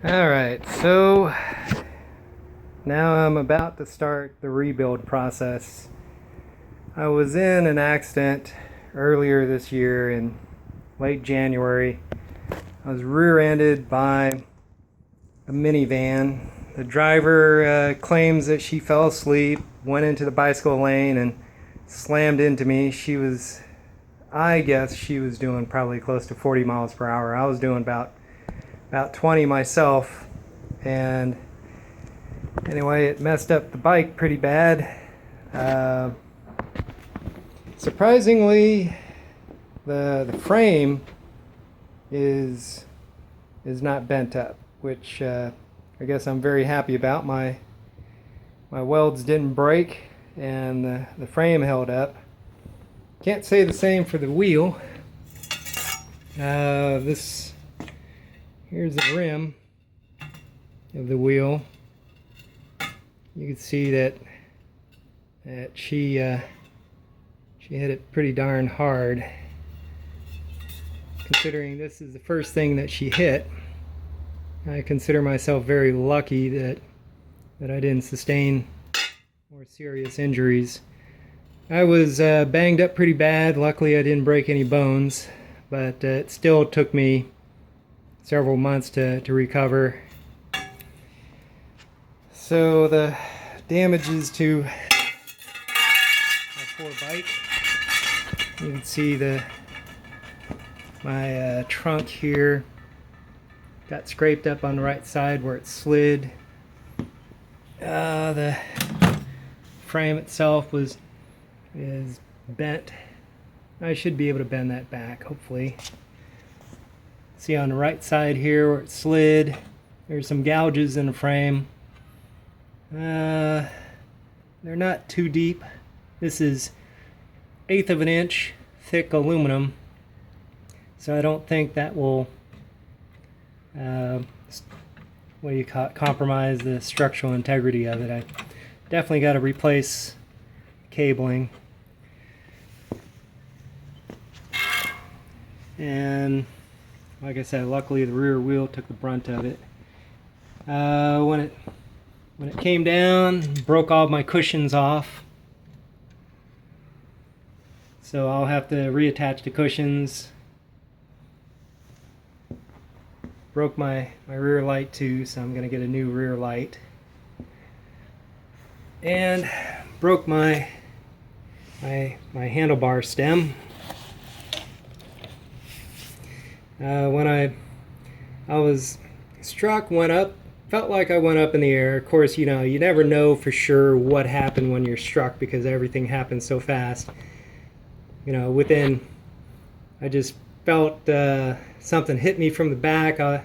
Alright, so now I'm about to start the rebuild process. I was in an accident earlier this year in late January. I was rear-ended by a minivan. The driver claims that she fell asleep, went into the bicycle lane and slammed into me. I guess she was doing probably close to 40 miles per hour. I was doing about 20 myself, and anyway, it messed up the bike pretty bad. Surprisingly, the frame is not bent up, which I guess I'm very happy about. My welds didn't break, and the frame held up. Can't say the same for the wheel. Here's the rim of the wheel. You can see that she hit it pretty darn hard. Considering this is the first thing that she hit, I consider myself very lucky that I didn't sustain more serious injuries. I was banged up pretty bad. Luckily, I didn't break any bones, but it still took me several months to recover. So the damages to my poor bike. You can see my trunk here got scraped up on the right side where it slid. The frame itself is bent. I should be able to bend that back, hopefully. See on the right side here where it slid, there's some gouges in the frame. They're not too deep. This is 1/8 of an inch thick aluminum, so I don't think that will compromise the structural integrity of it. I definitely got to replace cabling. And like I said, luckily the rear wheel took the brunt of it. When it came down, broke all my cushions off. So I'll have to reattach the cushions. Broke my rear light too, so I'm going to get a new rear light. And broke my handlebar stem. When I was struck, went up, felt like I went up in the air. Of course, you never know for sure what happened when you're struck because everything happens so fast. I just felt something hit me from the back. I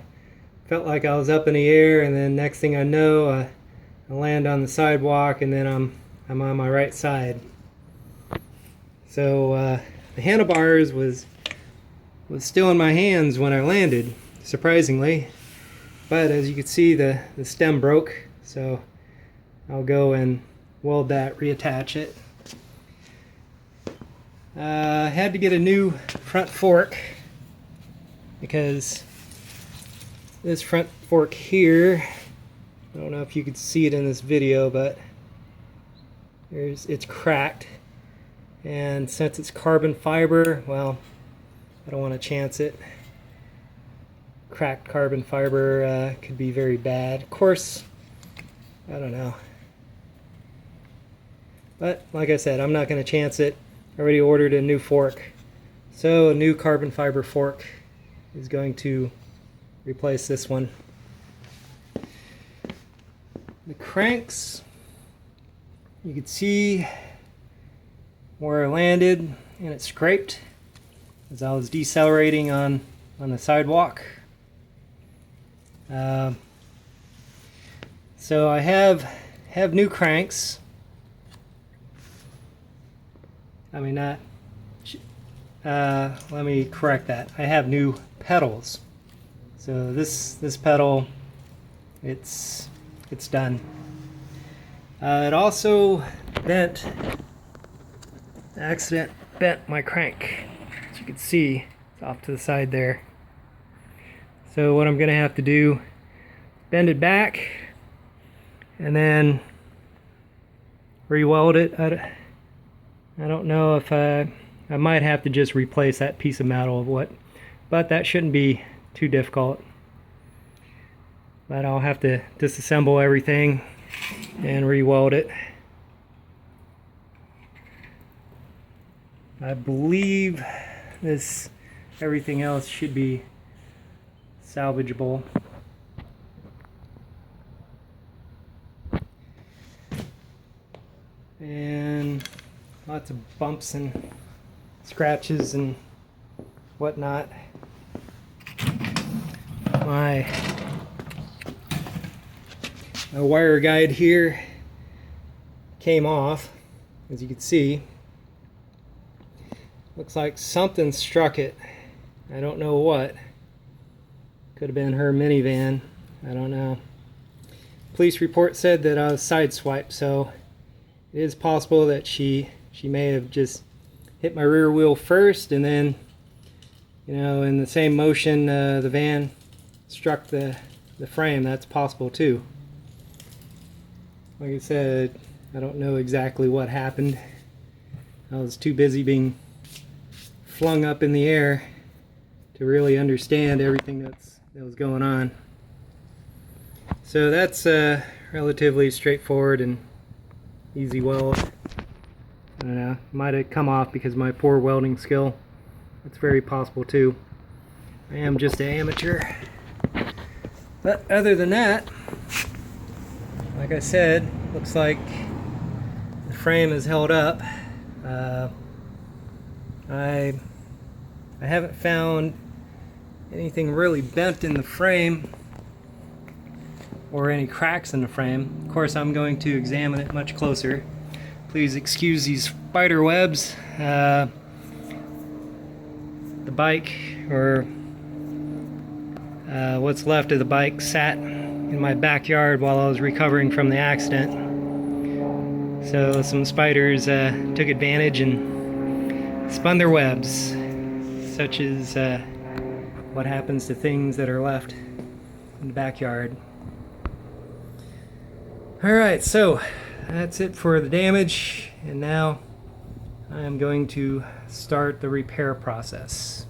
felt like I was up in the air, and then next thing I know, I land on the sidewalk, and then I'm on my right side. So the handlebars was still in my hands when I landed, surprisingly. But as you can see, the stem broke, so I'll go and weld that, reattach it. I had to get a new front fork because this front fork here, I don't know if you could see it in this video, but it's cracked. And since it's carbon fiber, well, I don't want to chance it. Cracked carbon fiber could be very bad. Of course, I don't know. But like I said, I'm not going to chance it. I already ordered a new fork. So a new carbon fiber fork is going to replace this one. The cranks, you can see where I landed and it scraped as I was decelerating on the sidewalk. So I have new cranks. I mean, not. Let me correct that. I have new pedals. So this pedal, it's done. It also bent. The accident bent my crank. As you can see, it's off to the side there. So what I'm going to have to do bend it back and then re-weld it. I don't know if I might have to just replace that piece of metal but that shouldn't be too difficult. But I'll have to disassemble everything and re-weld it. I believe everything else should be salvageable. And lots of bumps and scratches and whatnot. My wire guide here came off, as you can see. Looks like something struck it. I don't know what. Could have been her minivan. I don't know. Police report said that I was sideswiped, so it is possible that she may have just hit my rear wheel first, and then, you know, in the same motion the van struck the frame. That's possible too. Like I said, I don't know exactly what happened. I was too busy being flung up in the air to really understand everything that was going on. So that's relatively straightforward and easy weld. I don't know, might have come off because of my poor welding skill. That's very possible too. I am just an amateur. But other than that, like I said, looks like the frame is held up. I haven't found anything really bent in the frame or any cracks in the frame. Of course, I'm going to examine it much closer. Please excuse these spider webs. The bike, or what's left of the bike, sat in my backyard while I was recovering from the accident. So some spiders took advantage and spun their webs, such as what happens to things that are left in the backyard. Alright, so that's it for the damage, and now I am going to start the repair process.